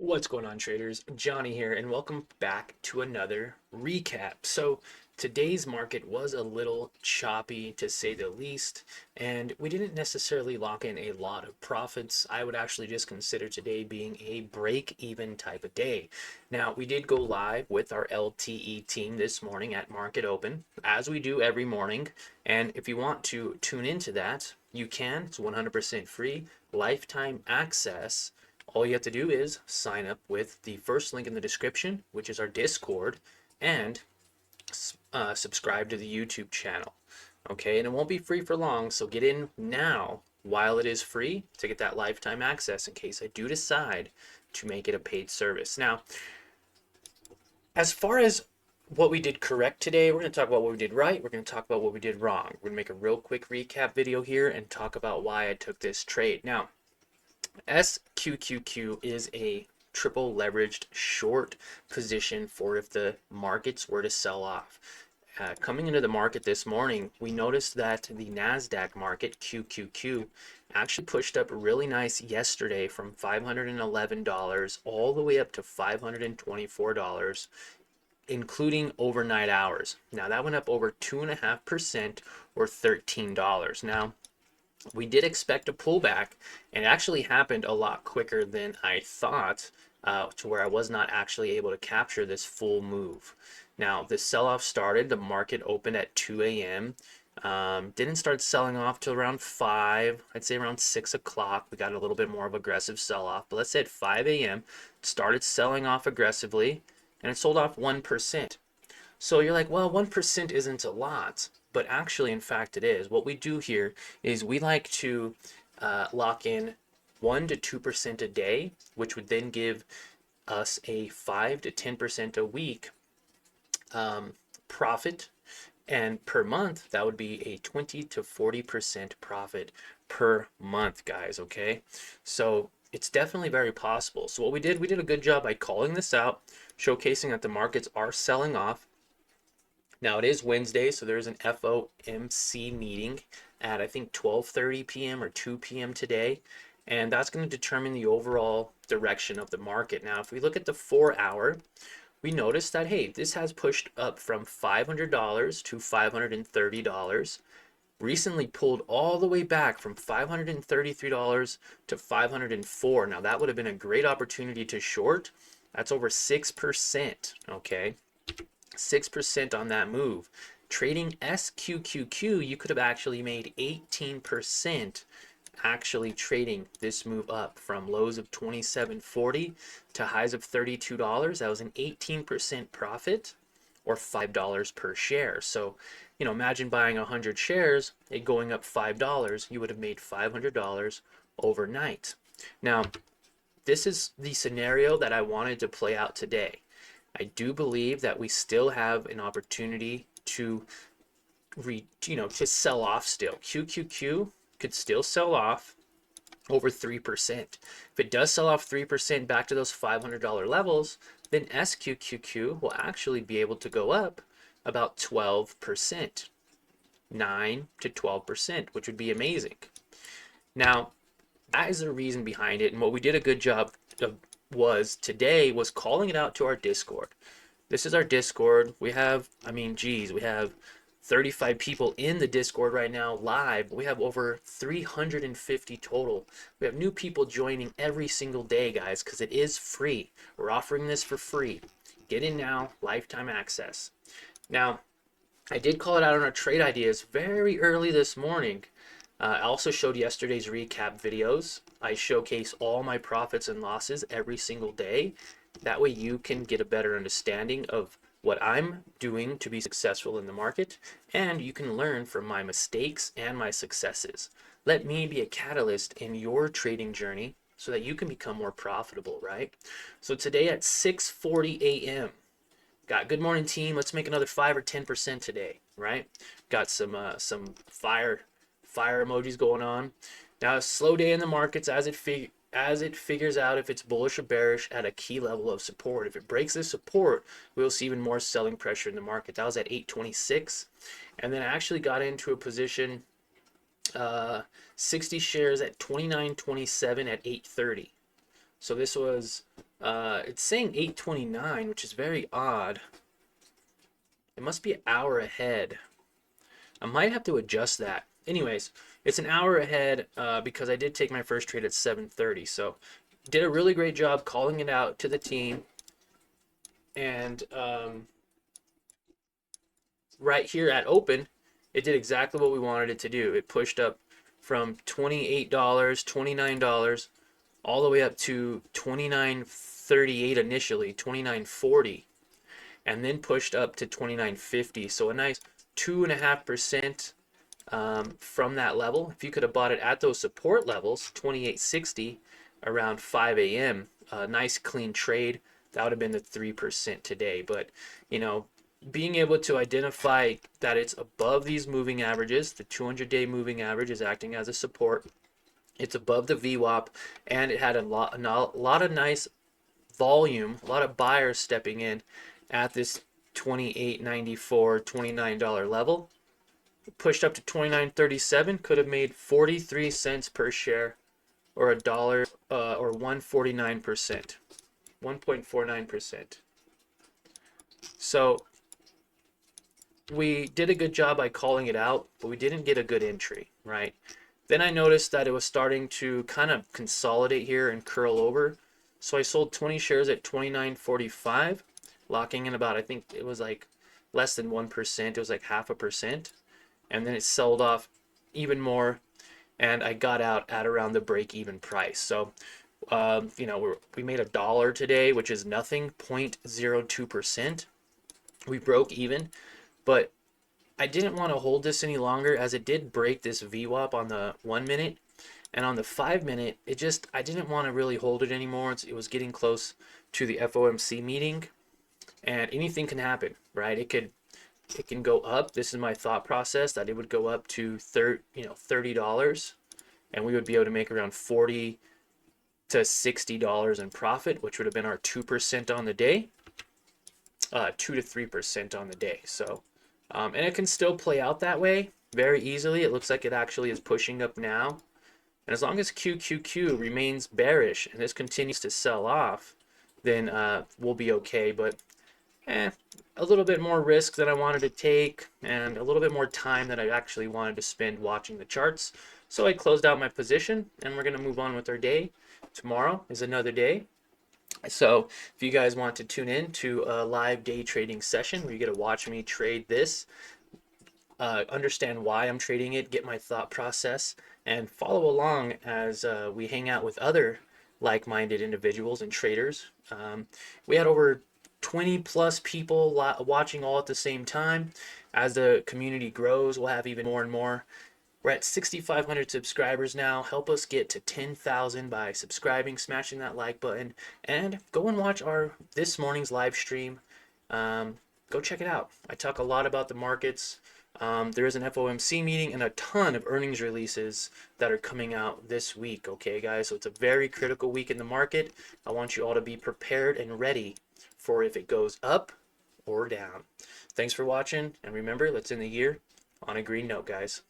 What's going on, traders? Johnny here, and welcome back to another recap. So, today's market was a little choppy to say the least, and we didn't necessarily lock in a lot of profits. I would actually just consider today being a break-even type of day. Now, we did go live with our LTE team this morning at market open, as we do every morning. And if you want to tune into that, you can. It's 100% free, lifetime access. All you have to do is sign up with the first link in the description, which is our Discord, and subscribe to the YouTube channel. Okay, and it won't be free for long, so get in now while it is free to get that lifetime access in case I do decide to make it a paid service. Now, as far as what we did correct today, we're going to talk about what we did right. We're going to talk about what we did wrong. We're going to make a real quick recap video here and talk about why I took this trade. Now, SQQQ is a triple leveraged short position for if the markets were to sell off. Coming into the market this morning, we noticed that the NASDAQ market, QQQ, actually pushed up really nice yesterday from $511 all the way up to $524, including overnight hours. Now that went up over 2.5% or $13. Now, we did expect a pullback, and it actually happened a lot quicker than I thought, to where I was not actually able to capture this full move. Now, the sell-off started, the market opened at 2 a.m. Didn't start selling off till around 5, I'd say around 6 o'clock. We got a little bit more of aggressive sell-off, but let's say at 5 a.m. it started selling off aggressively, and it sold off 1%. So you're like, well, 1% isn't a lot, but actually, in fact, it is. What we do here is we like to lock in 1 to 2% a day, which would then give us a 5 to 10% a week profit. And per month, that would be a 20 to 40% profit per month, guys, okay? So it's definitely very possible. So what we did a good job by calling this out, showcasing that the markets are selling off. Now it is Wednesday, so there's an FOMC meeting at I think 12:30 p.m. or 2 p.m. today, and that's going to determine the overall direction of the market. Now, if we look at the 4-hour, we notice that, hey, this has pushed up from $500 to $530, recently pulled all the way back from $533 to $504. Now, that would have been a great opportunity to short. That's over 6%, okay? 6% on that move. Trading SQQQ, you could have actually made 18% actually trading this move up from lows of $27.40 to highs of $32. That was an 18% profit, or $5 per share. So, imagine buying 100 shares, it going up $5, you would have made $500 overnight. Now, this is the scenario that I wanted to play out today. I do believe that we still have an opportunity to to sell off still. QQQ could still sell off over 3%. If it does sell off 3% back to those $500 levels, then SQQQ will actually be able to go up about 12%, 9 to 12%, which would be amazing. Now, that is the reason behind it, and what we did a good job of today was calling it out to our Discord. This is our Discord. We have, we have 35 people in the Discord right now live. We have over 350 total. We have new people joining every single day, guys, because it is free. We're offering this for free. Get in now, lifetime access. Now, I did call it out on our trade ideas very early this morning. I also showed yesterday's recap videos. I showcase all my profits and losses every single day. That way you can get a better understanding of what I'm doing to be successful in the market, and you can learn from my mistakes and my successes. Let me be a catalyst in your trading journey so that you can become more profitable, right? So today at 6:40 a.m., got good morning team. Let's make another 5 or 10% today, right? Got some fire emojis going on. Now, a slow day in the markets as it figures out if it's bullish or bearish at a key level of support. If it breaks this support, we'll see even more selling pressure in the market. That was at 826, and then I actually got into a position, 60 shares at 29.27 at 8:30. So this was It's saying 8:29, which is very odd. It must be an hour ahead. I might have to adjust that. Anyways, it's an hour ahead because I did take my first trade at 7:30. So did a really great job calling it out to the team. And right here at open, it did exactly what we wanted it to do. It pushed up from $28, $29, all the way up to 29.38 initially, 29.40, and then pushed up to 29.50. So a nice 2.5% from that level. If you could have bought it at those support levels, 28.60 around 5 a.m., a nice clean trade. That would have been the 3% today. But, you know, being able to identify that it's above these moving averages, the 200-day moving average is acting as a support. It's above the VWAP, and it had a lot of nice volume, a lot of buyers stepping in at this $28.94, $29 level. Pushed up to 29.37, could have made 43 cents per share, or a dollar, or 1.49%, 1.49%. So we did a good job by calling it out, but we didn't get a good entry, right? Then I noticed that it was starting to kind of consolidate here and curl over. So I sold 20 shares at 29.45, locking in about, I think it was like less than 1%. It was like 0.5%. And then it sold off even more, and I got out at around the break-even price. So, you know, we made $1 today, which is nothing, 0.02%. We broke even, but I didn't want to hold this any longer as it did break this VWAP on the 1 minute, and on the 5 minute, I didn't want to really hold it anymore. It was getting close to the FOMC meeting, and anything can happen, right? It can go up. This is my thought process, that it would go up to $30, and we would be able to make around $40 to $60 in profit, which would have been our 2% on the day, 2 to 3% on the day. So, and it can still play out that way very easily. It looks like it actually is pushing up now, and as long as QQQ remains bearish and this continues to sell off, then we'll be okay. But a little bit more risk than I wanted to take, and a little bit more time that I actually wanted to spend watching the charts. So I closed out my position, and we're going to move on with our day. Tomorrow is another day. So if you guys want to tune in to a live day trading session where you get to watch me trade this, understand why I'm trading it, get my thought process, and follow along as we hang out with other like-minded individuals and traders. We had over 20 plus people watching all at the same time. As the community grows, we'll have even more and more. We're at 6,500 subscribers now. Help us get to 10,000 by subscribing, smashing that like button, and go and watch this morning's live stream. Go check it out. I talk a lot about the markets. There is an FOMC meeting and a ton of earnings releases that are coming out this week. Okay, guys, so it's a very critical week in the market. I want you all to be prepared and ready for if it goes up or down. Thanks for watching, and remember, let's end the year on a green note, guys.